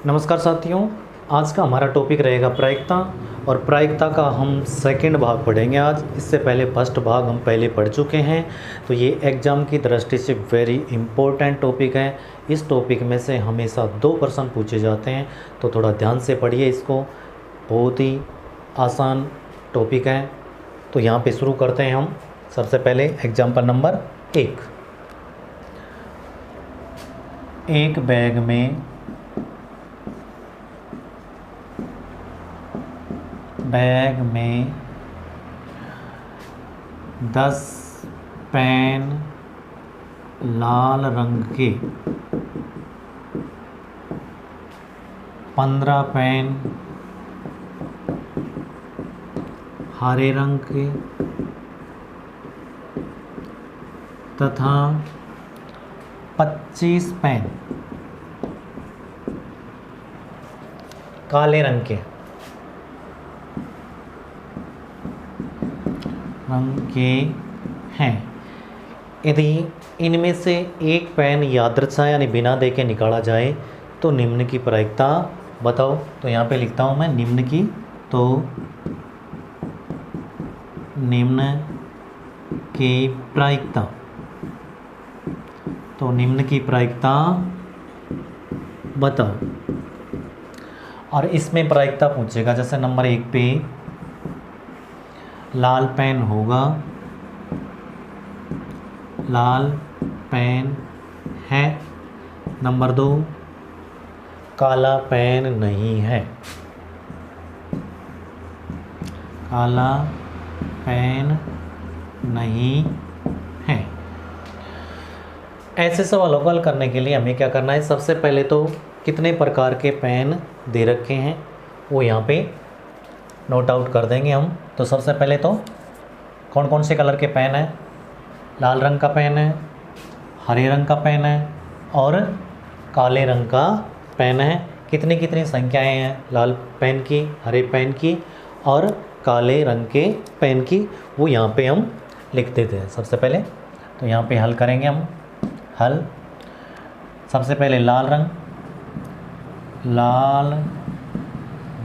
नमस्कार साथियों, आज का हमारा टॉपिक रहेगा प्रायिकता। और प्रायिकता का हम सेकंड भाग पढ़ेंगे आज। इससे पहले फर्स्ट भाग हम पहले पढ़ चुके हैं। तो ये एग्ज़ाम की दृष्टि से वेरी इम्पोर्टेंट टॉपिक है। इस टॉपिक में से हमेशा 2 प्रश्न पूछे जाते हैं, तो थोड़ा ध्यान से पढ़िए इसको। बहुत ही आसान टॉपिक है। तो यहाँ पे शुरू करते हैं हम। सबसे पहले एग्जाम्पल नंबर 1। एक बैग में 10 पेन लाल रंग के, 15 पेन हरे रंग के तथा 25 पेन काले रंग के हैं। यदि इनमें से एक पेन यादृच्छा यानी बिना देखे निकाला जाए तो निम्न की प्रायिकता बताओ। तो यहाँ पे लिखता हूँ मैं निम्न की। तो निम्न की प्रायिकता, तो निम्न की प्रायिकता बताओ। और इसमें प्रायिकता पूछेगा, जैसे नंबर 1 पे लाल पेन होगा, लाल पेन है। नंबर 2 काला पेन नहीं है, काला पेन नहीं है। ऐसे सवालों को हल करने के लिए हमें क्या करना है? सबसे पहले तो कितने प्रकार के पेन दे रखे हैं वो यहाँ पे नोट आउट कर देंगे हम। तो सबसे पहले तो कौन कौन से कलर के पेन हैं? लाल रंग का पेन है, हरे रंग का पेन है और काले रंग का पेन है। कितनी कितनी संख्याएं हैं लाल पेन की, हरे पेन की और काले रंग के पेन की, वो यहाँ पे हम लिख देते हैं सबसे पहले। तो यहाँ पे हल करेंगे हम। हल सबसे पहले लाल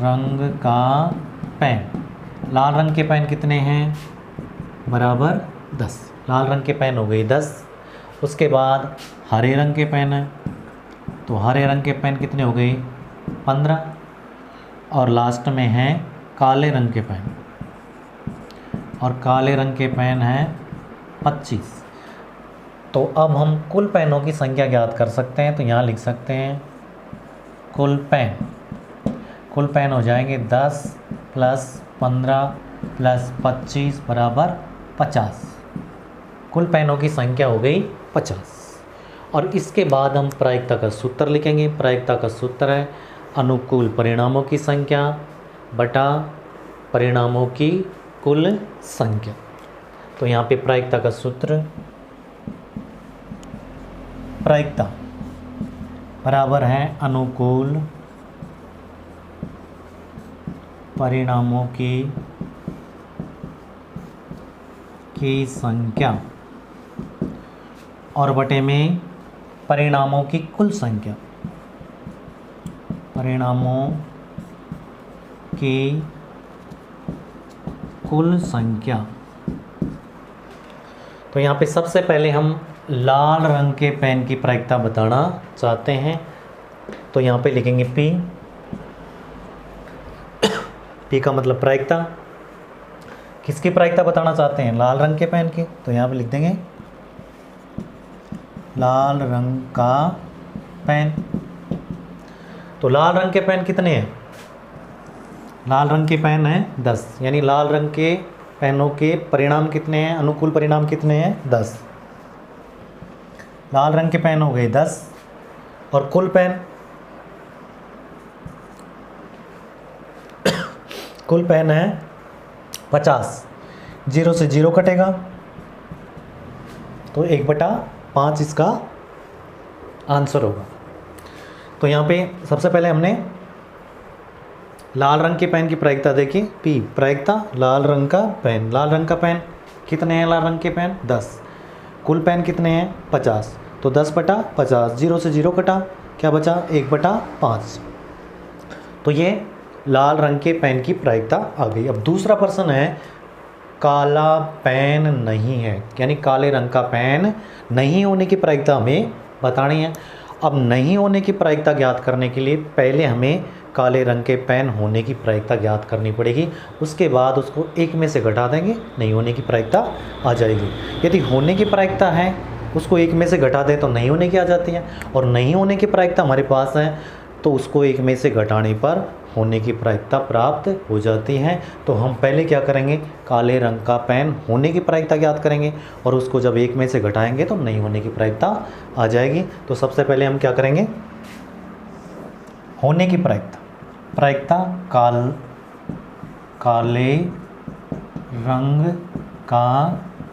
रंग का पेन। लाल रंग के पेन कितने हैं? बराबर 10। लाल रंग के पेन हो गई 10। उसके बाद हरे रंग के पेन है, तो हरे रंग के पेन कितने हो गए? 15। और लास्ट में है काले रंग के पेन, और काले रंग के पेन हैं 25। तो अब हम कुल पेनों की संख्या ज्ञात कर सकते हैं। तो यहाँ लिख सकते हैं कुल पेन हो जाएंगे 10 + 15 + 25 बराबर 50। कुल पेनों की संख्या हो गई 50। और इसके बाद हम प्रायिकता का सूत्र लिखेंगे। प्रायिकता का सूत्र है अनुकूल परिणामों की संख्या बटा परिणामों की कुल संख्या। तो यहाँ पे प्रायिकता का सूत्र, प्रायिकता बराबर है अनुकूल परिणामों की संख्या और बटे में परिणामों की कुल संख्या, परिणामों की कुल संख्या। तो यहाँ पे सबसे पहले हम लाल रंग के पेन की प्रायिकता बताना चाहते हैं। तो यहाँ पे लिखेंगे P का मतलब प्रायिकता। किसकी प्रायिकता बताना चाहते हैं? लाल रंग के पेन की। तो यहाँ पे लिख देंगे लाल रंग का पेन। तो लाल रंग के पेन कितने हैं? लाल रंग के पेन हैं 10, यानी लाल रंग के पेनों के परिणाम कितने हैं? अनुकूल परिणाम कितने हैं? 10। लाल रंग के पेन हो गए 10 और कुल पेन है 50। 0 से 0 कटेगा तो 1/5 इसका आंसर होगा। तो यहाँ पे सबसे पहले हमने लाल रंग के पेन की प्रायिकता देखी। P प्रायिकता लाल रंग का पेन। लाल रंग का पेन कितने हैं? लाल रंग के पेन 10। कुल पेन कितने हैं? 50। तो 10/50, 0 से 0 कटा, क्या बचा? 1/5। तो ये लाल रंग के पेन की प्रायिकता आ गई। अब दूसरा प्रश्न है, काला पेन नहीं है, यानी काले रंग का पेन नहीं होने की प्रायिकता हमें बतानी है। अब नहीं होने की प्रायिकता ज्ञात करने के लिए पहले हमें काले रंग के पेन होने की प्रायिकता ज्ञात करनी पड़ेगी, उसके बाद उसको एक में से घटा देंगे, नहीं होने की प्रायिकता आ जाएगी। यदि होने की प्रायिकता है उसको एक में से घटा दें तो नहीं होने की आ जाती है, और नहीं होने की प्रायिकता हमारे पास है तो उसको एक में से घटाने पर होने की प्रायिकता प्राप्त हो जाती है। तो हम पहले क्या करेंगे, काले रंग का पेन होने की प्रायिकता ज्ञात करेंगे और उसको जब एक में से घटाएंगे तो नहीं होने की प्रायिकता आ जाएगी। तो सबसे पहले हम क्या करेंगे, होने की प्रायिकता काले रंग का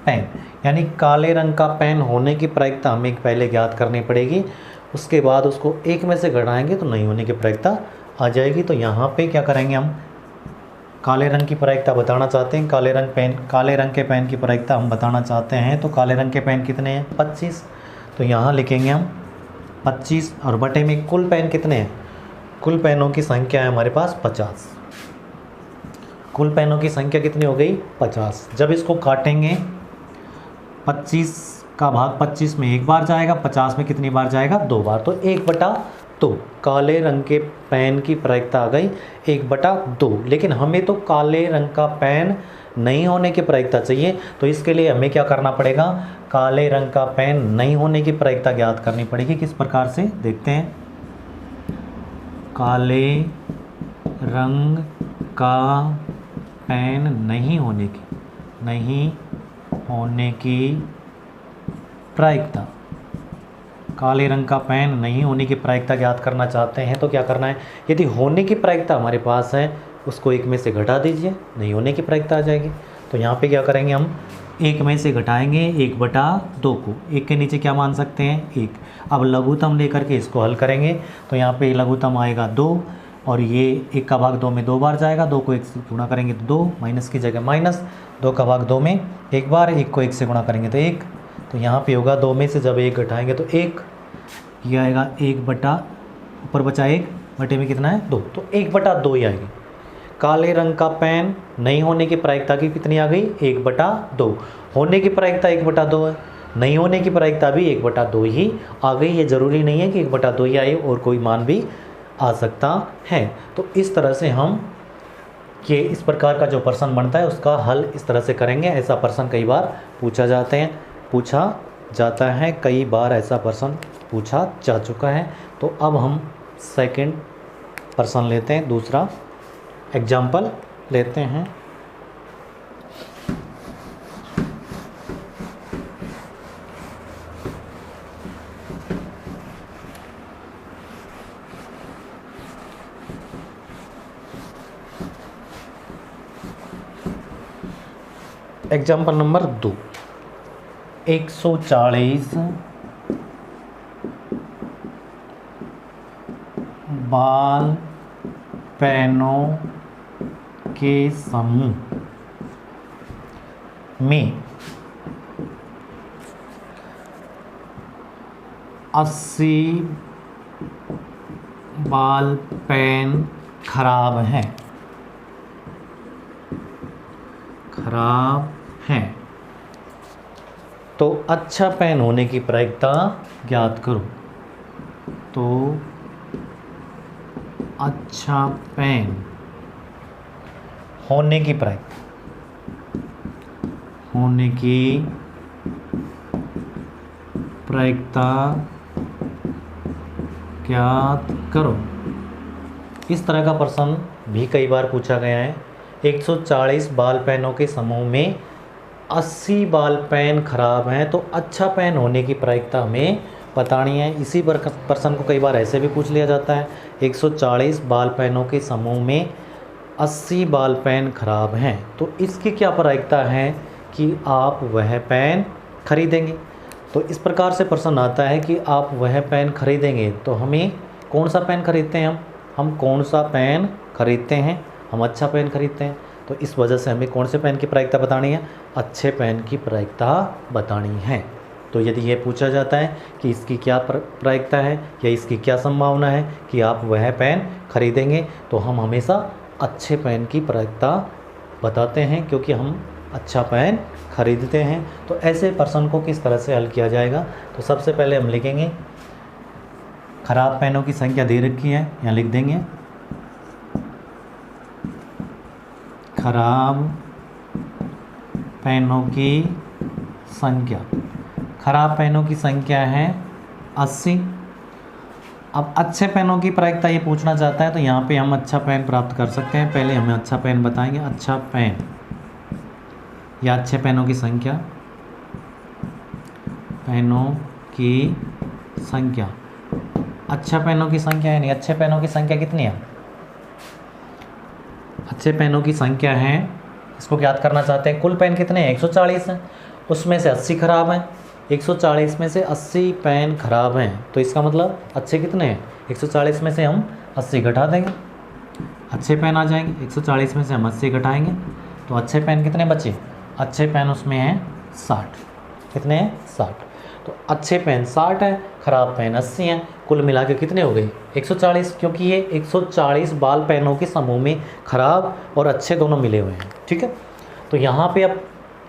पेन, यानी काले रंग का पेन होने की प्रायिकता हमें पहले ज्ञात करनी पड़ेगी, उसके बाद उसको एक में से घटाएंगे तो नहीं होने की प्रायिकता आ जाएगी। तो यहाँ पे क्या करेंगे, हम काले रंग की प्रायिकता बताना चाहते हैं, काले रंग के पेन की प्रायिकता हम बताना चाहते हैं। तो काले रंग के पेन कितने हैं, 25। तो यहाँ लिखेंगे हम 25 और बटे में कुल पेन कितने हैं, कुल पेनों की संख्या है हमारे पास 50। कुल पेनों की संख्या कितनी हो गई, 50। जब इसको काटेंगे 25 का भाग 25 में एक बार जाएगा, 50 में कितनी बार जाएगा, 2 बार, तो 1/2। काले रंग के पेन की प्रायिकता आ गई 1/2। लेकिन हमें तो काले रंग का पेन नहीं होने की प्रायिकता चाहिए, तो इसके लिए हमें क्या करना पड़ेगा, काले रंग का पेन नहीं होने की प्रायिकता ज्ञात करनी पड़ेगी। किस प्रकार से देखते हैं, काले रंग का पेन नहीं होने की प्रायिकता, काले रंग का पेन नहीं होने की प्रायिकता ज्ञात करना चाहते हैं तो क्या करना है, यदि होने की प्रायिकता हमारे पास है उसको एक में से घटा दीजिए, नहीं होने की प्रायिकता आ जाएगी। तो यहाँ पे क्या करेंगे, हम एक में से घटाएंगे 1/2 को, एक के नीचे क्या मान सकते हैं, 1। अब लघुत्तम लेकर के इसको हल करेंगे तो यहाँ पे लघुत्तम आएगा 2 और ये 1 का भाग 2 में 2 बार जाएगा, 2 को 1 से गुणा करेंगे तो 2, माइनस की जगह माइनस, 2 का भाग 2 में 1 बार, 1 को 1 से गुणा करेंगे तो 1। तो यहाँ पे होगा 2 में से जब 1 घटाएंगे तो 1, ये आएगा 1 ऊपर बचा 1 बटे में कितना है 2, तो 1/2 ही आएगी। काले रंग का पेन नहीं होने की प्रायिकता की कितनी आ गई, 1/2। होने की प्रायिकता 1/2 है, नहीं होने की प्रायिकता भी 1/2 ही आ गई। ये ज़रूरी नहीं है कि 1/2 ही आए, और कोई मान भी आ सकता है। तो इस तरह से हम इस प्रकार का जो प्रश्न बनता है उसका हल इस तरह से करेंगे। ऐसा प्रश्न कई बार पूछा जाता है, कई बार ऐसा प्रश्न पूछा जा चुका है। तो अब हम सेकंड प्रश्न लेते हैं, दूसरा एग्जाम्पल लेते हैं। एग्जाम्पल नंबर 2, 140 बाल पेनों के समूह में 80 बाल पेन खराब हैं, तो अच्छा पेन होने की प्रायिकता ज्ञात करो। तो अच्छा पेन होने की प्रायिकता ज्ञात करो। इस तरह का प्रश्न भी कई बार पूछा गया है। 140 बाल पेनों के समूह में 80 बाल पेन खराब हैं, तो अच्छा पेन होने की प्रायिकता हमें बतानी है। इसी प्रश्न को कई बार ऐसे भी पूछ लिया जाता है, 140 बाल पेनों के समूह में 80 बाल पेन खराब हैं, तो इसकी क्या प्रायिकता है कि आप वह पेन खरीदेंगे। तो इस प्रकार से प्रश्न आता है कि आप वह पेन खरीदेंगे, तो हमें कौन सा पेन खरीदते हैं, हम कौन सा पेन खरीदते हैं, हम अच्छा पेन खरीदते हैं। तो इस वजह से हमें कौन से पेन की प्रायिकता बतानी है, अच्छे पेन की प्रायिकता बतानी है। तो यदि ये पूछा जाता है कि इसकी क्या प्रायिकता है या इसकी क्या संभावना है कि आप वह पेन खरीदेंगे, तो हम हमेशा अच्छे पेन की प्रायिकता बताते हैं, क्योंकि हम अच्छा पेन खरीदते हैं। तो ऐसे प्रश्न को किस तरह से हल किया जाएगा, तो सबसे पहले हम लिखेंगे खराब पेनों की संख्या दे रखी है, यहाँ लिख देंगे खराब पेनों की संख्या। खराब पेनों की संख्या है 80। अब अच्छे पेनों की प्रायिकता ये पूछना चाहता है, तो यहाँ पे हम अच्छा पेन प्राप्त कर सकते हैं। पहले हमें अच्छा पेन बताएंगे, अच्छा पेन या अच्छे पेनों की संख्या, पेनों की संख्या, अच्छा पेनों की संख्या यानी अच्छे पेनों की संख्या कितनी है, अच्छे पेनों की संख्या है, इसको याद करना चाहते हैं। कुल पेन कितने हैं, 140 हैं, उसमें से 80 खराब हैं। 140 में से 80 पेन खराब हैं, तो इसका मतलब अच्छे कितने हैं, 140 में से हम 80 घटा देंगे, अच्छे पेन आ जाएंगे। 140 में से हम 80 घटाएंगे तो अच्छे पेन कितने बचे, अच्छे पेन उसमें हैं 60। कितने हैं, 60। तो अच्छे पेन 60 हैं, ख़राब पेन 80 हैं, कुल मिला के कितने हो गए, 140, क्योंकि ये 140 बाल पेनों के समूह में खराब और अच्छे दोनों मिले हुए हैं। ठीक है, तो यहाँ पे अब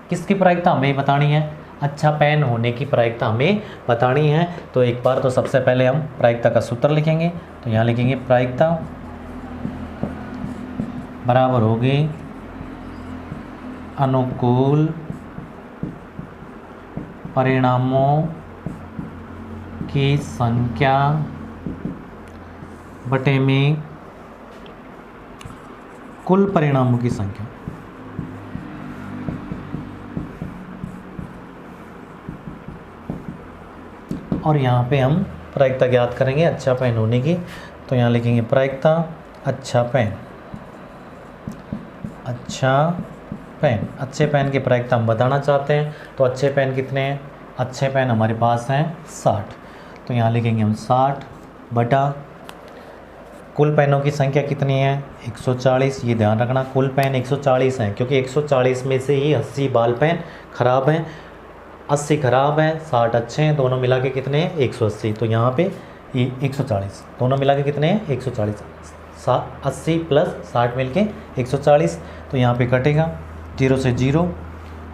किसकी प्रायिकता हमें बतानी है, अच्छा पेन होने की प्रायिकता हमें बतानी है। तो एक बार तो सबसे पहले हम प्रायिकता का सूत्र लिखेंगे, तो यहाँ लिखेंगे प्रायिकता बराबर होगी अनुकूल परिणामों की संख्या बटे में कुल परिणामों की संख्या। और यहाँ पे हम प्रायिकता ज्ञात करेंगे अच्छा पेन होने की, तो यहाँ लिखेंगे प्रायिकता अच्छा पेन, अच्छा पेन, अच्छे पेन की प्रायिकता हम बताना चाहते हैं। तो अच्छे पेन कितने हैं, अच्छे पेन हमारे पास हैं 60, तो यहाँ लिखेंगे हम 60 बटा कुल पेनों की संख्या कितनी है, 140। ये ध्यान रखना कुल पेन 140 हैं, क्योंकि 140 में से ही 80 बाल पेन खराब हैं, 80 खराब हैं, 60 अच्छे हैं, दोनों मिला के कितने हैं, 180। तो यहाँ पे ये 140 दोनों मिला के कितने हैं, 140, 80 प्लस 60 मिल के 140। तो यहाँ पे कटेगा 0 से 0,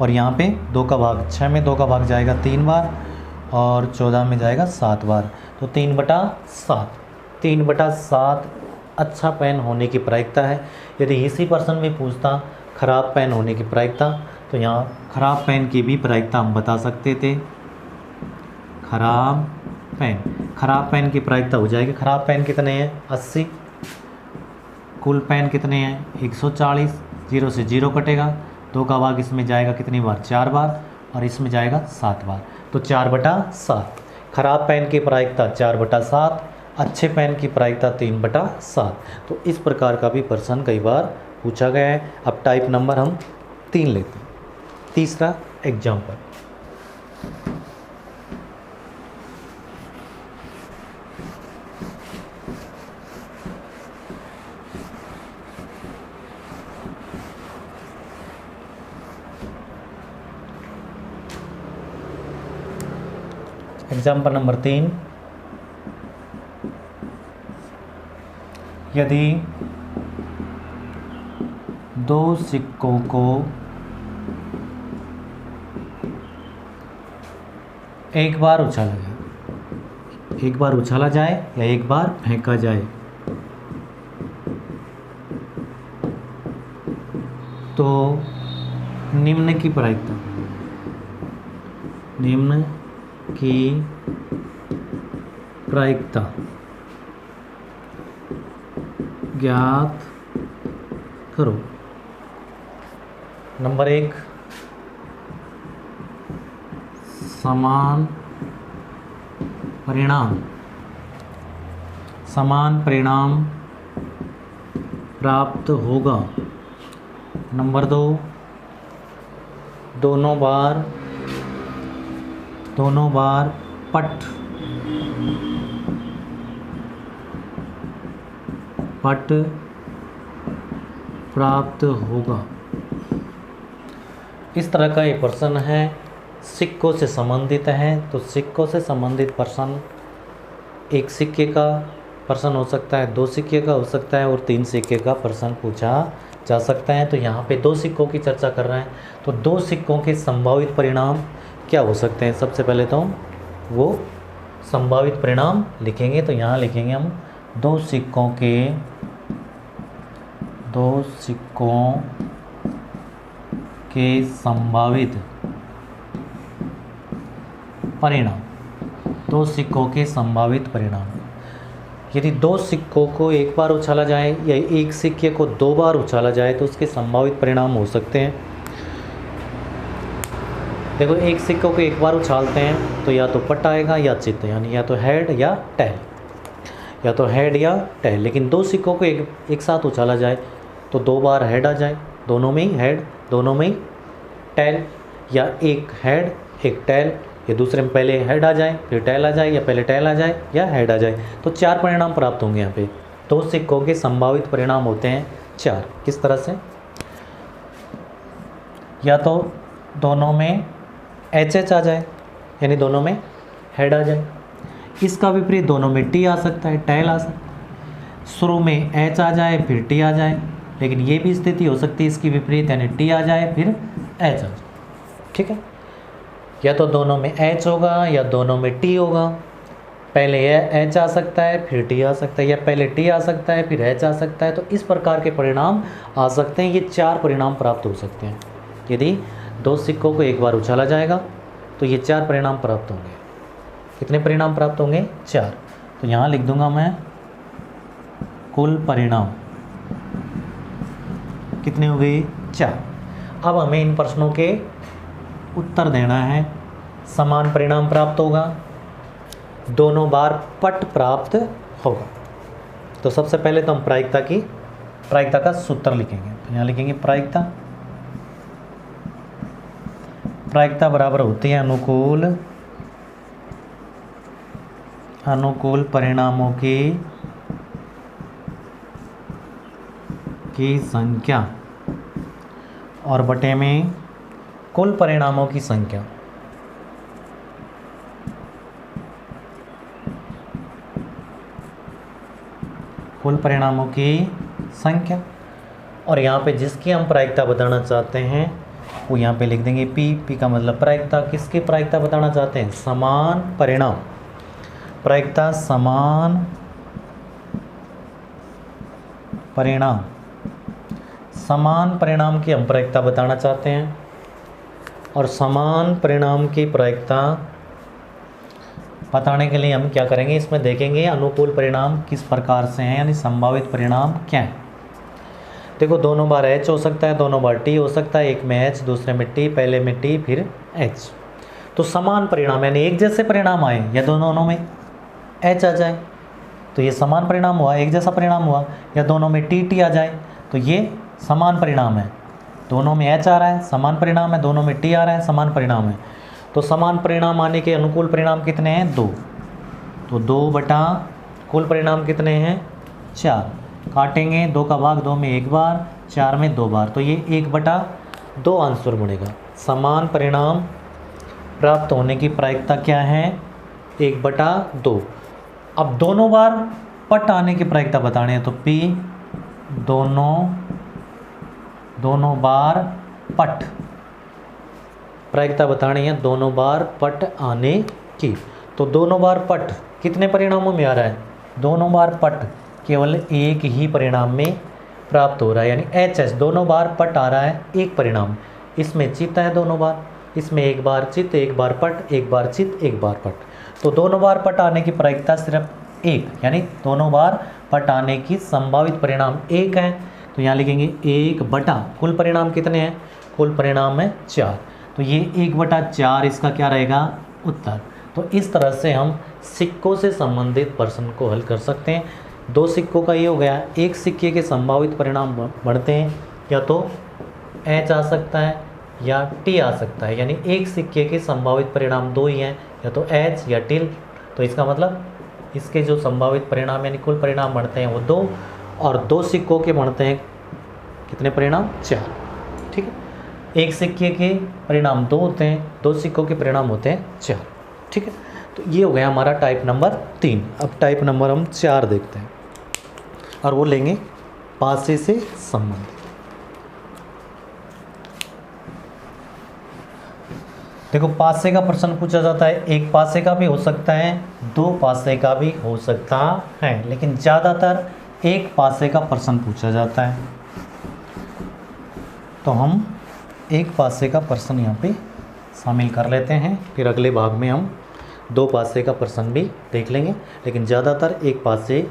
और यहाँ पे 2 का भाग 6 में 2 का भाग जाएगा 3 बार, और 14 में जाएगा 7 बार, तो 3/7, 3/7 अच्छा पेन होने की प्रायिकता है। यदि इसी प्रश्न में पूछता खराब पेन होने की प्रायिकता, तो यहाँ खराब पेन की भी प्रायिकता हम बता सकते थे। खराब पेन की प्रायिकता हो जाएगी, खराब पेन कितने हैं 80, कुल पेन कितने हैं 140, 0 से 0 कटेगा, 2 का भाग इसमें जाएगा कितनी बार, 4 बार, और इसमें जाएगा 7 बार, तो 4/7। खराब पेन की प्रायिकता 4/7, अच्छे पेन की प्रायिकता 3/7। तो इस प्रकार का भी प्रश्न कई बार पूछा गया है। अब टाइप नंबर हम 3 लेते हैं, तीसरा एग्जाम्पल। एग्जाम्पल नंबर 3, यदि 2 सिक्कों को एक बार उछाला जाए या एक बार फेंका जाए, तो निम्न की प्रायिकता ज्ञात करो। नंबर 1, समान परिणाम प्राप्त होगा। नंबर 2, दोनों बार पट प्राप्त होगा। इस तरह का ये प्रश्न है। सिक्कों से संबंधित हैं, तो सिक्कों से संबंधित पर्सन एक सिक्के का पर्सन हो सकता है, 2 सिक्के का हो सकता है और 3 सिक्के का पर्सन पूछा जा सकता है। तो यहाँ पे 2 सिक्कों की चर्चा कर रहे हैं, तो 2 सिक्कों के संभावित परिणाम क्या हो सकते हैं। सबसे पहले तो वो संभावित परिणाम लिखेंगे, तो यहाँ लिखेंगे हम 2 सिक्कों के संभावित परिणाम, 2 सिक्कों के संभावित परिणाम। यदि 2 सिक्कों को एक बार उछाला जाए या एक सिक्के को 2 बार उछाला जाए तो उसके संभावित परिणाम हो सकते हैं। देखो, एक सिक्कों को एक बार उछालते हैं तो या तो पट आएगा या चित्त, यानी या तो हेड या टेल, या तो हेड या टेल। लेकिन 2 सिक्कों को एक साथ उछाला जाए तो 2 बार हेड आ जाए, दोनों में ही हेड, दोनों में ही टेल, या एक हेड एक टेल, या दूसरे में पहले हेड आ जाए फिर टेल आ जाए, या पहले टेल आ जाए या हेड आ जाए। तो 4 परिणाम प्राप्त होंगे यहाँ पे। 2 सिक्कों के संभावित परिणाम होते हैं 4। किस तरह से? या तो दोनों में एच आ जाए, यानी दोनों में हेड आ जाए। इसका विपरीत दोनों में टी आ सकता है, टेल आ सकता है। शुरू में एच आ जाए फिर टी आ जाए, लेकिन ये भी स्थिति हो सकती है इसकी विपरीत, यानी टी आ जाए फिर एच आ जाए। ठीक है, या तो दोनों में एच होगा या दोनों में टी होगा। पहले एच आ सकता है फिर टी आ सकता है, या पहले टी आ सकता है फिर एच आ सकता है। तो इस प्रकार के परिणाम आ सकते हैं। ये 4 परिणाम प्राप्त हो सकते हैं। यदि 2 सिक्कों को एक बार उछाला जाएगा तो ये 4 परिणाम प्राप्त होंगे। कितने परिणाम प्राप्त होंगे? 4। तो यहाँ लिख दूंगा मैं कुल परिणाम कितने हो गए? 4। अब हमें इन प्रश्नों के उत्तर देना है। समान परिणाम प्राप्त होगा, दोनों बार पट प्राप्त होगा। तो सबसे पहले तो हम प्रायिकता का सूत्र लिखेंगे। तो यहाँ लिखेंगे प्रायिकता बराबर होती है अनुकूल परिणामों की संख्या और बटे में कुल परिणामों की संख्या। कुल परिणामों की संख्या, और यहाँ पे जिसकी हम प्रायिकता बताना चाहते हैं वो यहाँ पे लिख देंगे पी का मतलब प्रायिकता। किसकी प्रायिकता बताना चाहते हैं? समान परिणाम। प्रायिकता समान परिणाम, समान परिणाम की हम प्रायिकता बताना चाहते हैं। और समान परिणाम की प्रायिकता बताने के लिए हम क्या करेंगे, इसमें देखेंगे अनुकूल परिणाम किस प्रकार से हैं, यानी संभावित परिणाम क्या है। देखो, दोनों बार एच हो सकता है, दोनों बार टी हो सकता है। एक में एच दूसरे में टी, पहले में टी फिर एच। तो समान परिणाम यानी एक जैसे परिणाम आए या दोनों में एच आ जाए तो ये समान परिणाम हुआ, एक जैसा परिणाम हुआ। या दोनों में टी आ जाए तो ये समान परिणाम है। दोनों में एच आ रहा है, समान परिणाम है। दोनों में टी आ रहा है, समान परिणाम है। तो समान परिणाम आने के अनुकूल परिणाम कितने हैं? 2। तो 2 बटा कुल परिणाम कितने हैं? 4। काटेंगे, 2 का भाग 2 में 1 बार, 4 में 2 बार, तो ये 1 बटा 2 आंसर बनेगा। समान परिणाम प्राप्त होने की प्रायिकता क्या है? 1 बटा 2। अब दोनों बार पट आने की प्रायिकता बतानी है, तो पी दोनों बार पट प्रायिकता बतानी है, दोनों बार पट आने की। तो दोनों बार पट कितने परिणामों में आ रहा है? दोनों बार पट केवल एक ही परिणाम में प्राप्त हो रहा है, यानी एच एच दोनों बार पट आ रहा है एक परिणाम। इसमें चित्त है दोनों बार, इसमें 1 बार चित्त 1 बार पट, 1 बार चित्त 1 बार पट। तो दोनों बार पट आने की प्रायिकता सिर्फ 1, यानी दोनों बार पट आने की संभावित परिणाम 1 है। तो यहाँ लिखेंगे 1 बटा कुल परिणाम कितने हैं? कुल परिणाम है 4। तो ये 1 बटा 4 इसका क्या रहेगा? उत्तर। तो इस तरह से हम सिक्कों से संबंधित प्रश्न को हल कर सकते हैं। 2 सिक्कों का ये हो गया। एक सिक्के के संभावित परिणाम बढ़ते हैं, या तो एच आ सकता है या टी आ सकता है, यानी एक सिक्के के संभावित परिणाम 2 ही हैं, या तो एच या टिल। तो इसका मतलब इसके जो संभावित परिणाम यानी कुल परिणाम बढ़ते हैं वो 2, और 2 सिक्कों के बढ़ते हैं कितने परिणाम? 4। ठीक है, एक सिक्के के परिणाम 2 होते हैं, 2 सिक्कों के परिणाम होते हैं 4। ठीक है, तो ये हो गया हमारा टाइप नंबर 3। अब टाइप नंबर हम 4 देखते हैं और वो लेंगे पासे से संबंधित। देखो पासे का प्रश्न पूछा जाता है, एक पासे का भी हो सकता है, 2 पासे का भी हो सकता है, लेकिन ज़्यादातर एक पासे का प्रश्न पूछा जाता है। तो हम एक पासे का प्रश्न यहाँ पे शामिल कर लेते हैं, फिर अगले भाग में हम 2 पासे का प्रश्न भी देख लेंगे, लेकिन ज़्यादातर एक पासे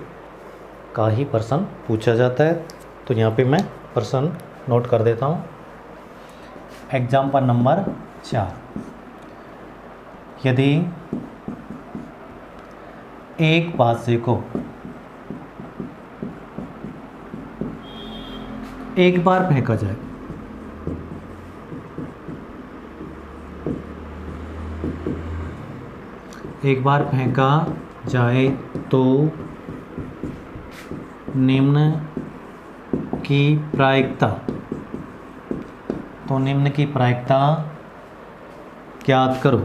का ही प्रश्न पूछा जाता है। तो यहाँ पे मैं प्रश्न नोट कर देता हूँ। एग्जाम्पल नंबर 4, यदि एक पासे को एक बार फेंका जाए, एक बार फेंका जाए तो निम्न की प्रायिकता, तो निम्न की प्रायिकता ज्ञात करो।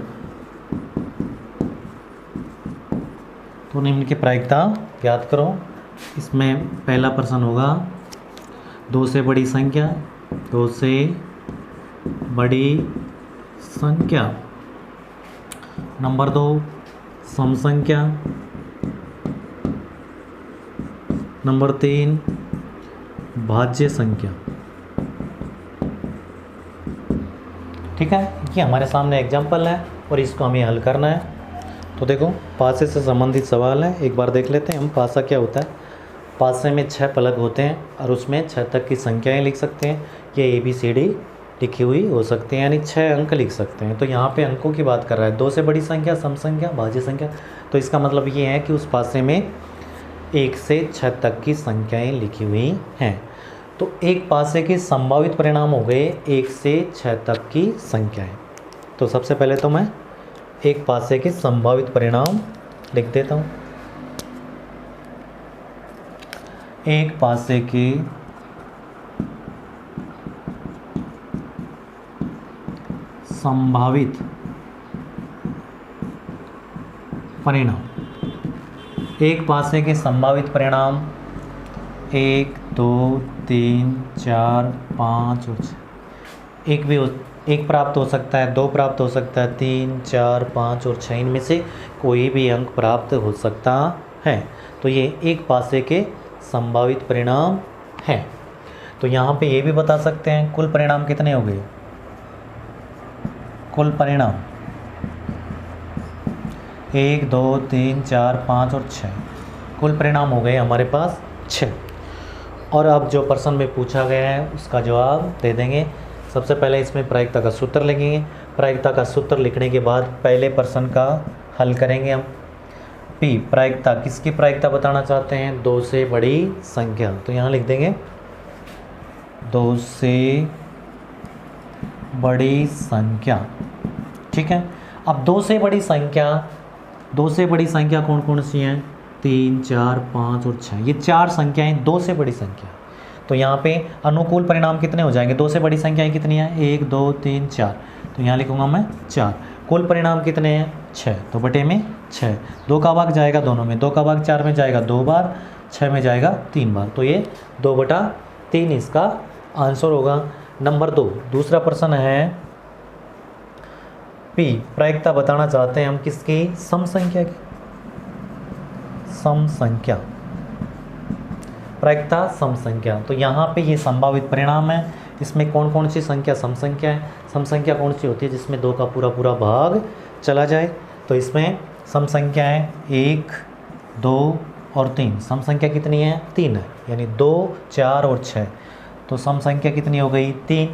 तो निम्न की प्रायिकता ज्ञात करो। इसमें पहला प्रश्न होगा 2 से बड़ी संख्या, 2 से बड़ी संख्या। नंबर 2 सम संख्या। नंबर 3 भाज्य संख्या। ठीक है, ये हमारे सामने एग्जाम्पल है और इसको हमें हल करना है। तो देखो पासे से संबंधित सवाल है, एक बार देख लेते हैं हम पासा क्या होता है। पासे में 6 पलक होते हैं और उसमें 6 तक की संख्याएं लिख सकते हैं। ये ABCD लिखी हुई हो सकती हैं, यानी 6 अंक लिख सकते हैं। तो यहाँ पे अंकों की बात कर रहा है, 2 से बड़ी संख्या, सम संख्या, भाज्य संख्या। तो इसका मतलब ये है कि उस पासे में 1 से 6 तक की संख्याएं लिखी हुई हैं। तो एक पासे के संभावित परिणाम हो गए 1 से 6 तक की संख्याएं। तो सबसे पहले तो मैं एक पासे के संभावित परिणाम लिख देता हूँ। एक पासे के संभावित परिणाम, एक पासे के संभावित परिणाम 1, 2, 3, 4, 5 और 6। एक प्राप्त हो सकता है, 2 प्राप्त हो सकता है, 3, 4, 5 और 6, इनमें से कोई भी अंक प्राप्त हो सकता है। तो ये एक पासे के संभावित परिणाम हैं। तो यहाँ पे ये भी बता सकते हैं कुल परिणाम कितने हो गए। कुल परिणाम 1, 2, 3, 4, 5 और 6, कुल परिणाम हो गए हमारे पास 6। और अब जो प्रश्न में पूछा गया है उसका जवाब दे देंगे। सबसे पहले इसमें प्रायिकता का सूत्र लिखेंगे। प्रायिकता का सूत्र लिखने के बाद पहले प्रश्न का हल करेंगे हम। P प्रायिकता, किसकी प्रायिकता बताना चाहते हैं, 2 से बड़ी संख्या। तो यहाँ लिख देंगे 2 से बड़ी संख्या। ठीक है, अब 2 से बड़ी संख्या, 2 से बड़ी संख्या कौन कौन सी हैं, 3, 4, 5 और 6, ये 4 संख्याएं 2 से बड़ी संख्या। तो यहाँ पे अनुकूल परिणाम कितने हो जाएंगे, 2 से बड़ी संख्याएं कितनी हैं, 1, 2, 3, 4। तो यहाँ लिखूंगा मैं 4। कुल परिणाम कितने हैं, 6, तो बटे में 6। 2 का भाग जाएगा दोनों में, 2 का भाग 4 में जाएगा 2 बार, 6 में जाएगा 3 बार। तो ये 2/3 इसका आंसर होगा। नंबर 2 दूसरा प्रश्न है P प्रायिकता बताना चाहते हैं हम किसकी, सम संख्या की। सम संख्या, प्रायिकता सम संख्या। तो यहाँ पे ये संभावित परिणाम है। इसमें कौन कौन सी संख्या सम संख्या है। सम संख्या कौन सी होती है, जिसमें 2 का पूरा भाग चला जाए। तो इसमें सम संख्या है 1, 2 और 3। सम संख्या कितनी है, 3 है, यानी 2, 4 और 6। तो सम संख्या कितनी हो गई, 3।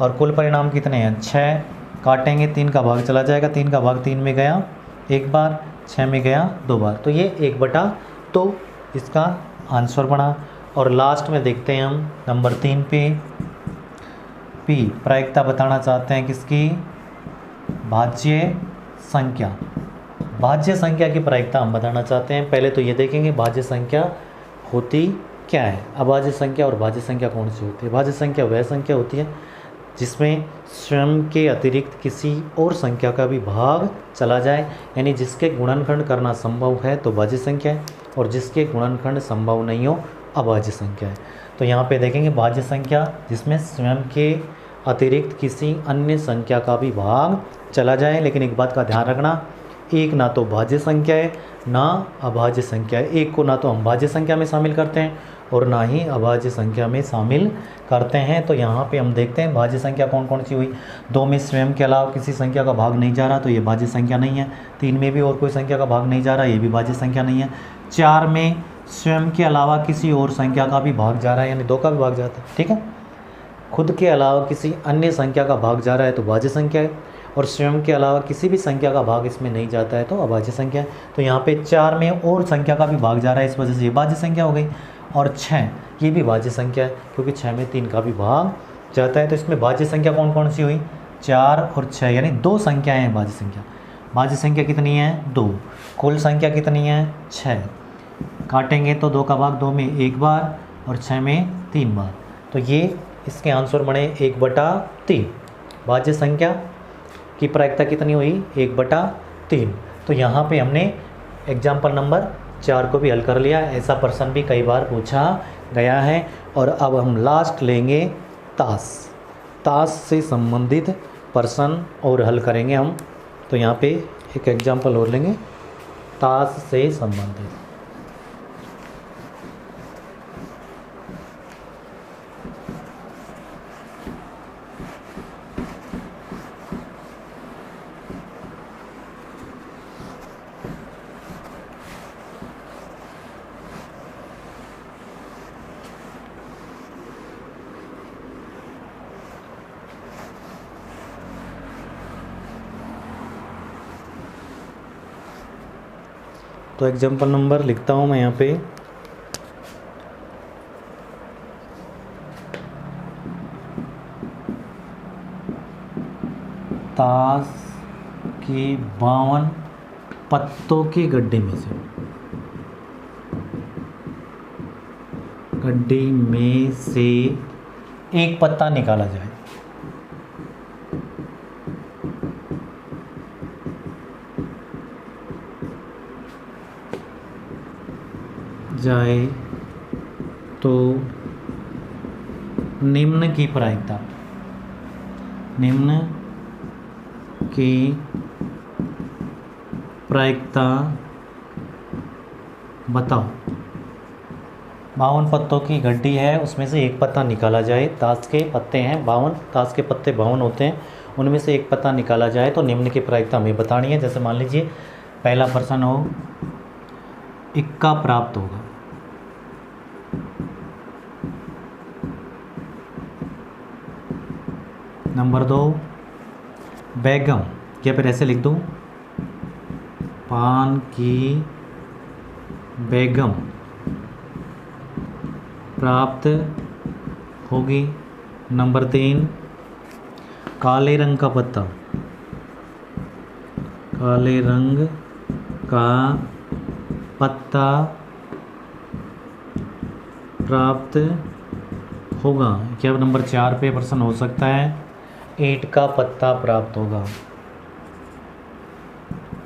और कुल परिणाम कितने हैं, 6। काटेंगे, 3 का भाग चला जाएगा, 3 का भाग 3 में गया 1 बार, 6 में गया 2 बार। तो ये 1/2 इसका आंसर बना। और लास्ट में देखते हैं हम नंबर 3 पे। P प्रायिकता बताना चाहते हैं किसकी, भाज्य संख्या। भाज्य संख्या की प्रायिकता हम बताना चाहते हैं। पहले तो ये देखेंगे भाज्य संख्या होती क्या है। अभाज्य संख्या और भाज्य संख्या कौन सी होती है। भाज्य संख्या वह संख्या होती है जिसमें स्वयं के अतिरिक्त किसी और संख्या का भी भाग चला जाए, यानी जिसके गुणनखंड करना संभव है तो भाज्य संख्या है, और जिसके गुणनखंड संभव नहीं हो अभाज्य संख्या है। तो यहाँ पे देखेंगे भाज्य संख्या जिसमें स्वयं के अतिरिक्त किसी अन्य संख्या का भी भाग चला जाए। लेकिन एक बात का ध्यान रखना, एक ना तो भाज्य संख्या है ना अभाज्य संख्या है। एक को ना तो हम भाज्य संख्या में शामिल करते हैं और ना ही अभाज्य संख्या में शामिल करते हैं। तो यहाँ पे हम देखते हैं भाज्य संख्या कौन कौन सी हुई। 2 में स्वयं के अलावा किसी संख्या का भाग नहीं जा रहा तो ये भाज्य संख्या नहीं है। 3 में भी और कोई संख्या का भाग नहीं जा रहा, ये भी भाज्य संख्या नहीं है। 4 में स्वयं के अलावा किसी और संख्या का भी भाग जा रहा है, यानी 2 का भी भाग जाता है, ठीक है। खुद के अलावा किसी अन्य संख्या का भाग जा रहा है तो भाज्य संख्या है, और स्वयं के अलावा किसी भी संख्या का भाग इसमें नहीं जाता है तो अभाज्य संख्या है। तो यहाँ पे 4 में और संख्या का भी भाग जा रहा है, इस वजह से ये भाज्य संख्या हो गई। और 6 ये भी भाज्य संख्या है, क्योंकि 6 में 3 का भी भाग जाता है। तो इसमें भाज्य संख्या कौन कौन सी हुई, 4 और 6, यानी 2 संख्याएँ हैं भाज्य संख्या। भाज्य संख्या कितनी है, 2। कुल संख्या कितनी है, 6। काटेंगे तो 2 का भाग 2 में 1 बार और 6 में 3 बार। तो ये इसके आंसर बने 1/3। भाज्य संख्या की प्रायिकता कितनी हुई, 1/3। तो यहाँ पे हमने एग्जाम्पल नंबर 4 को भी हल कर लिया। ऐसा प्रश्न भी कई बार पूछा गया है। और अब हम लास्ट लेंगे ताश। ताश से संबंधित प्रश्न और हल करेंगे हम। तो यहाँ पे एक एग्जाम्पल और लेंगे ताश से संबंधित। तो एग्जाम्पल नंबर लिखता हूँ मैं यहाँ पे। ताश के 52 पत्तों के गड्ढे में से एक पत्ता निकाला जाए। तो निम्न की प्रायिकता बताओ। 52 पत्तों की गड्डी है, उसमें से एक पत्ता निकाला जाए। ताश के पत्ते हैं 52, ताश के पत्ते 52 होते हैं, उनमें से एक पत्ता निकाला जाए तो निम्न की प्रायिकता हमें बतानी है। जैसे मान लीजिए पहला प्रश्न हो, इक्का प्राप्त होगा। नंबर 2 बेगम, या फिर ऐसे लिख दूँ पान की बेगम प्राप्त होगी। नंबर 3 काले रंग का पत्ता, काले रंग का पत्ता प्राप्त होगा। क्या नंबर 4 पे प्रश्न हो सकता है, ईंट का पत्ता प्राप्त होगा।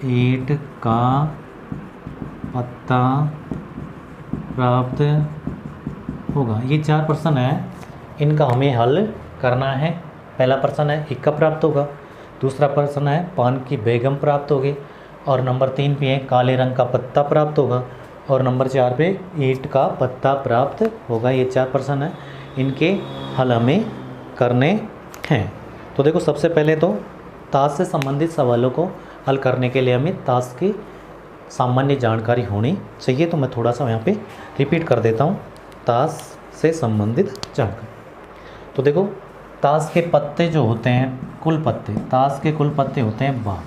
ईंट का पत्ता प्राप्त होगा। ये 4 प्रश्न है, इनका हमें हल करना है। पहला प्रश्न है इक्का प्राप्त होगा, दूसरा प्रश्न है पान की बेगम प्राप्त होगी, और नंबर 3 पे है काले रंग का पत्ता प्राप्त होगा, और नंबर 4 पे ईंट का पत्ता प्राप्त होगा। ये 4 प्रश्न है, इनके हल हमें करने हैं। तो देखो सबसे पहले तो ताश से संबंधित सवालों को हल करने के लिए हमें ताश की सामान्य जानकारी होनी चाहिए। तो मैं थोड़ा सा यहाँ पे रिपीट कर देता हूँ ताश से संबंधित जानकारी। तो देखो ताश के पत्ते जो होते हैं, कुल पत्ते, ताश के कुल पत्ते होते हैं 52।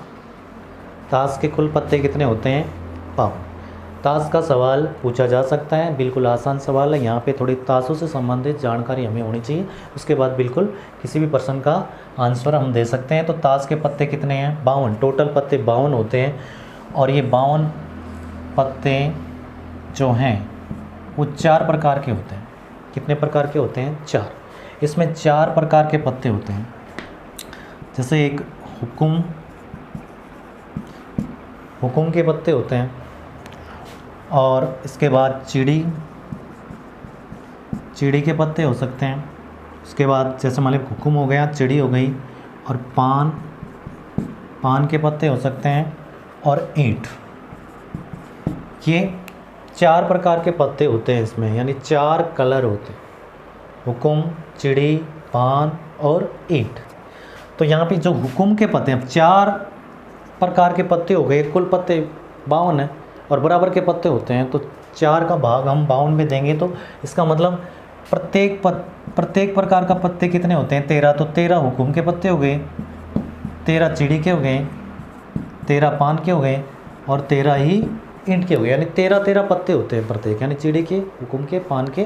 ताश के कुल पत्ते कितने होते हैं, 52। ताश का सवाल पूछा जा सकता है, बिल्कुल आसान सवाल है। यहाँ पे थोड़ी ताशों से संबंधित जानकारी हमें होनी चाहिए, उसके बाद बिल्कुल किसी भी प्रश्न का आंसर हम दे सकते हैं। तो ताश के पत्ते कितने हैं, 52। टोटल पत्ते 52 होते हैं, और ये 52 पत्ते जो हैं वो 4 प्रकार के होते हैं। कितने प्रकार के होते हैं, 4। इसमें 4 प्रकार के पत्ते होते हैं। जैसे एक हुकुम के पत्ते होते हैं, और इसके बाद चिड़ी के पत्ते हो सकते हैं। उसके बाद जैसे मान लीजिए हुकुम हो गया, चिड़ी हो गई, और पान के पत्ते हो सकते हैं, और ईंट। ये 4 प्रकार के पत्ते होते हैं इसमें, यानी 4 कलर होते हैं, हुकुम, चिड़ी, पान और ईंट। तो यहाँ पे जो हुकुम के पत्ते हैं, 4 प्रकार के पत्ते हो गए, कुल पत्ते 52 हैं, और बराबर के पत्ते होते हैं, तो 4 का भाग हम 52 में देंगे, तो इसका मतलब प्रत्येक प्रकार का पत्ते कितने होते हैं? 13। तो 13 हुकुम के पत्ते हो गए, 13 चिड़ी के हो गए, 13 पान के हो गए, और 13 ही ईंट के हो गए। यानी 13 पत्ते होते हैं प्रत्येक, यानी चिड़ी के, हुकुम के, पान के,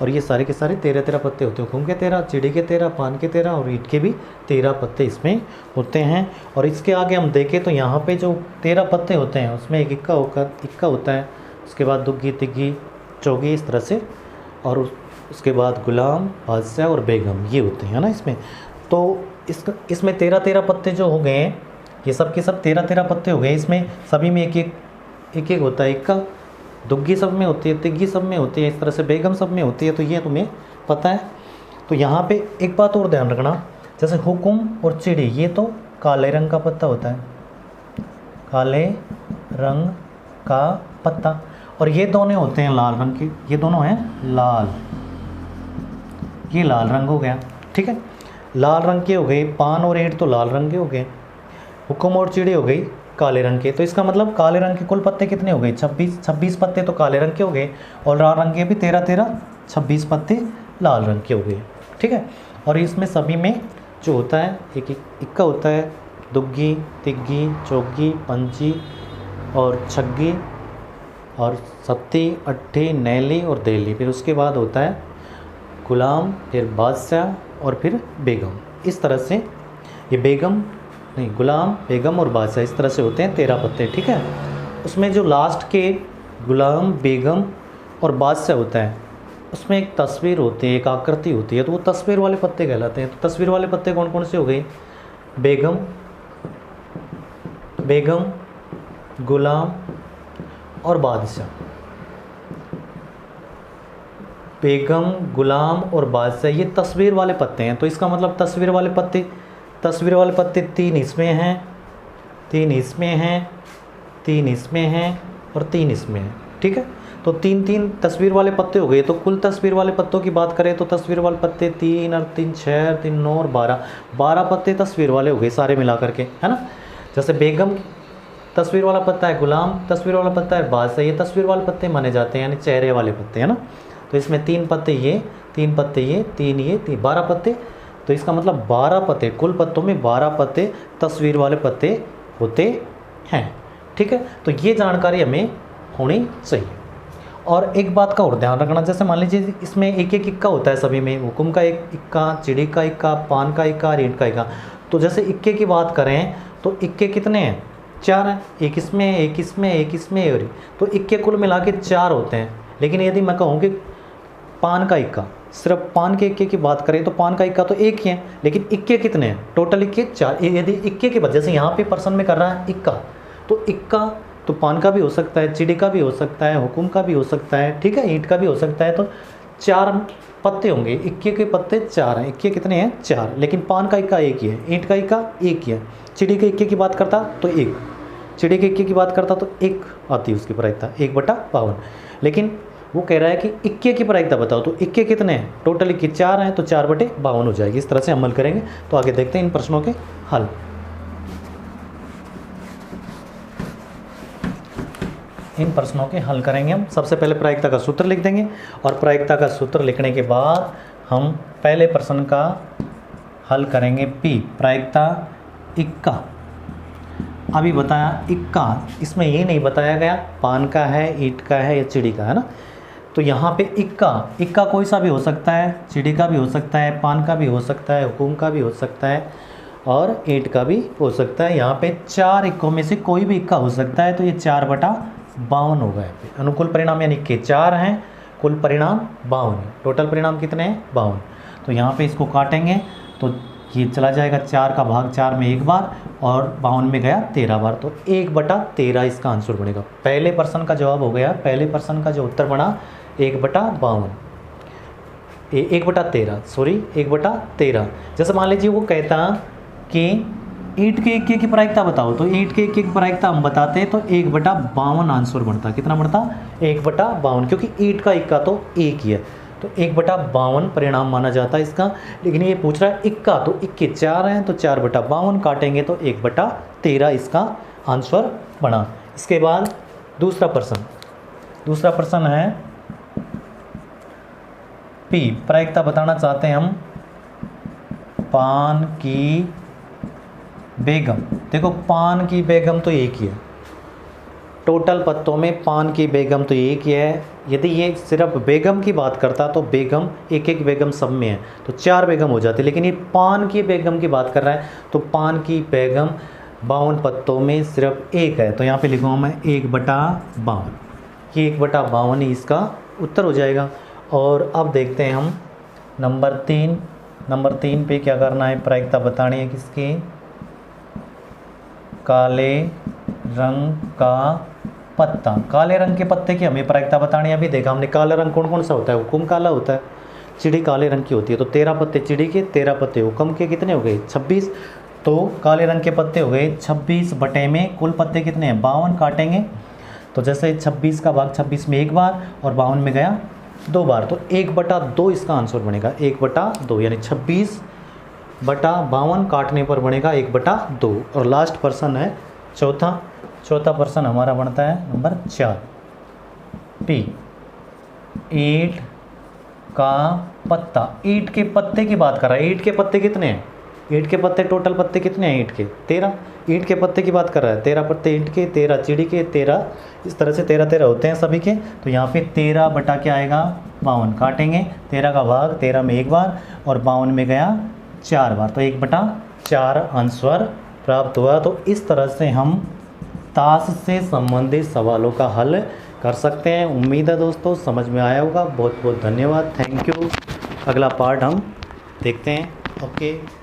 और ये सारे के सारे 13 पत्ते होते हैं। हुकुम के 13, चिड़ी के 13, पान के 13 और ईंट के भी 13 पत्ते इसमें होते हैं। और इसके आगे हम देखें तो यहाँ पे जो 13 पत्ते होते हैं उसमें एक इक्का होता है, उसके बाद दुग्गी, तिग्गी, चौगी, इस तरह से, और उसके बाद गुलाम, बादशाह और बेगम, ये होते हैं ना इसमें। तो इसमें 13 पत्ते जो हो गए हैं, ये सब के सब 13 पत्ते हो गए। इसमें सभी में एक एक होता है इक्का, दुग्गी सब में होती है, तिग्गी सब में होती है, इस तरह से बेगम सब में होती है। तो ये तुम्हें पता है। तो यहाँ पे एक बात और ध्यान रखना, जैसे हुकुम और चिड़ी, ये तो काले रंग का पत्ता होता है, काले रंग का पत्ता, और ये दोनों होते हैं लाल रंग के, ये दोनों हैं लाल, ये लाल रंग हो गया, ठीक है। लाल रंग के हो गए, पान और ईंट तो लाल रंग के हो गए, हुकुम और चिड़ी हो गई काले रंग के। तो इसका मतलब काले रंग के कुल पत्ते कितने हो गए? 26 पत्ते तो काले रंग के हो गए, और लाल रंग के भी 26 पत्ते लाल रंग के हो गए, ठीक है। और इसमें सभी में जो होता है एक इक्का होता है, दुग्गी, तिग्गी, चौगी, पंची और छग्गी और सत्ती, अट्ठी, नैली और देली। फिर उसके बाद होता है गुलाम, फिर बादशाह और फिर बेगम। इस तरह से ये गुलाम, बेगम और बादशाह, इस तरह से होते हैं 13 पत्ते, ठीक है। उसमें जो लास्ट के गुलाम, बेगम और बादशाह होता है, उसमें एक तस्वीर होती है, एक आकृति होती है, तो वो तस्वीर वाले पत्ते कहलाते हैं। तो तस्वीर वाले पत्ते कौन कौन से हो गए? बेगम, गुलाम और बादशाह। बेगम, गुलाम और बादशाह, ये तस्वीर वाले पत्ते हैं। तो इसका मतलब तस्वीर वाले पत्ते 3 इसमें हैं, 3 इसमें हैं, 3 इसमें हैं और 3 इसमें हैं, ठीक है। तो 3 तस्वीर वाले पत्ते हो गए। तो कुल तस्वीर वाले पत्तों की बात करें तो तस्वीर वाले पत्ते 3 और 3 6 3 9 और 12 पत्ते तस्वीर वाले हो गए सारे मिला करके, है ना। जैसे बेगम तस्वीर वाला पत्ता है, गुलाम तस्वीर वाला पत्ता है, बादशाह ये तस्वीर वाले पत्ते माने जाते हैं, यानी चेहरे वाले पत्ते, है ना। तो इसमें 3 पत्ते ये, 3 पत्ते ये, 3 ये, 12 पत्ते। तो इसका मतलब 12 पत्ते, कुल पत्तों में 12 पत्ते तस्वीर वाले पत्ते होते हैं, ठीक है। तो ये जानकारी हमें होनी चाहिए। और एक बात का और ध्यान रखना, जैसे मान लीजिए इसमें एक इक्का होता है सभी में, हुकुम का एक इक्का, चिड़ी का इक्का, पान का इक्का, ईंट का इक्का। तो जैसे इक्के की बात करें तो इक्के कितने हैं? 4 हैं, एक इसमें, एक इसमें, एक इसमें, और तो इक्के कुल मिला के 4 होते हैं। लेकिन यदि मैं कहूँ कि पान का इक्का, सिर्फ पान के इक्के की बात करें तो पान का इक्का तो एक ही है, लेकिन इक्के कितने हैं? टोटल इक्के 4। यदि इक्के के बाद जैसे यहाँ पे पर्सन में कर रहा है इक्का, तो इक्का तो पान का भी हो सकता है, चिड़ी का भी हो सकता है, हुकुम का भी हो सकता है, ठीक है, ईंट का भी हो सकता है। तो 4 पत्ते होंगे, इक्के के पत्ते 4 हैं। इक्के कितने हैं? 4। लेकिन पान का इक्का एक ही है, ईंट का इक्का एक ही है, चिड़ी के इक्के की बात करता तो 1, चिड़ी के इक्के की बात करता तो 1 आती है उसकी प्रायिकता, 1/52। लेकिन वो कह रहा है कि इक्के की प्रायिकता बताओ, तो इक्के कितने हैं? टोटल इक्के 4 हैं, तो 4/52 हो जाएगी। इस तरह से अमल करेंगे। तो आगे देखते हैं इन प्रश्नों के हल। इन प्रश्नों के हल करेंगे हम। सबसे पहले प्रायिकता का सूत्र लिख देंगे, और प्रायिकता का सूत्र लिखने के बाद हम पहले प्रश्न का हल करेंगे। पी प्रायिकता इक्का, अभी बताया इक्का, इसमें ये नहीं बताया गया पान का है, ईंट का है या चिड़ी का, है ना। तो यहाँ पे इक्का कोई सा भी हो सकता है, चिड़ी का भी हो सकता है, पान का भी हो सकता है, हुकुम का भी हो सकता है और ईंट का भी हो सकता है। यहाँ पे 4 इक्कों में से कोई भी इक्का हो सकता है। तो ये 4/52 होगा। यहाँ पे अनुकूल परिणाम यानी कि 4 हैं, कुल परिणाम 52 है, टोटल परिणाम कितने हैं? 52। तो यहाँ पे इसको काटेंगे तो ये चला जाएगा 4 का भाग 4 में एक बार और 52 में गया 13 बार, तो 1/13 इसका आंसर बनेगा। पहले प्रश्न का जवाब हो गया, पहले प्रश्न का जो उत्तर बना 1/52 1/13 सॉरी 1/13। जैसे मान लीजिए वो कहता कि ईंट के इक्के की प्रायिकता बताओ, तो ईंट के इक्के की प्रायिकता हम बताते तो 1/52 आंसर बनता। कितना बनता? 1/52, क्योंकि ईंट का इक्का तो एक ही है, तो 1/52 परिणाम माना जाता है इसका। लेकिन ये पूछ रहा है इक्का, तो इक्के 4 हैं तो 4/52 काटेंगे तो 1/13 इसका आंसर बना। इसके बाद दूसरा प्रश्न है पी, प्रायिकता बताना चाहते हैं हम पान की बेगम। देखो पान की बेगम तो एक ही है, टोटल पत्तों में पान की बेगम तो एक ही है। यदि ये सिर्फ बेगम की बात करता तो बेगम एक बेगम सब में है तो 4 बेगम हो जाती, लेकिन ये पान की बेगम की बात कर रहा है तो पान की बेगम 52 पत्तों में सिर्फ एक है, तो यहाँ पे लिखूँगा मैं 1/52। ये 1/52 ही इसका उत्तर हो जाएगा। और अब देखते हैं हम नंबर 3 पे क्या करना है, प्रायिकता बतानी है किसकी? काले रंग का पत्ता। काले रंग के पत्ते की हमें प्रायिकता बतानी है। अभी देखा हमने काला रंग कौन कौन सा होता है, हुकुम काला होता है, चिड़ी काले रंग की होती है, तो 13 पत्ते चिड़ी के, 13 पत्ते हुकुम के, कितने हो गए 26। तो काले रंग के पत्ते हो गए 26 बटे में कुल पत्ते कितने हैं 52, काटेंगे तो जैसे 26 का भाग 26 में एक बार और 52 में गया 2 बार, तो 1/2 इसका आंसर बनेगा। 1/2 यानी 26/52 काटने पर बनेगा 1/2। और लास्ट प्रश्न है चौथा प्रश्न हमारा बनता है नंबर 4 पी, ईंट का पत्ता। ईंट के पत्ते की बात कर रहा है, ईंट के पत्ते कितने हैं? ईंट के पत्ते टोटल पत्ते कितने हैं ईंट के? 13। ईंट के पत्ते की बात कर रहा है, 13 पत्ते ईंट के, 13 चिड़ी के, 13 इस तरह से 13 होते हैं सभी के। तो यहाँ पे 13 बटा क्या आएगा 52, काटेंगे 13 का भाग 13 में एक बार और 52 में गया 4 बार, तो 1/4 आंसर प्राप्त हुआ। तो इस तरह से हम ताश से संबंधित सवालों का हल कर सकते हैं। उम्मीद है दोस्तों समझ में आया होगा। बहुत बहुत धन्यवाद, थैंक यू। अगला पार्ट हम देखते हैं। ओके।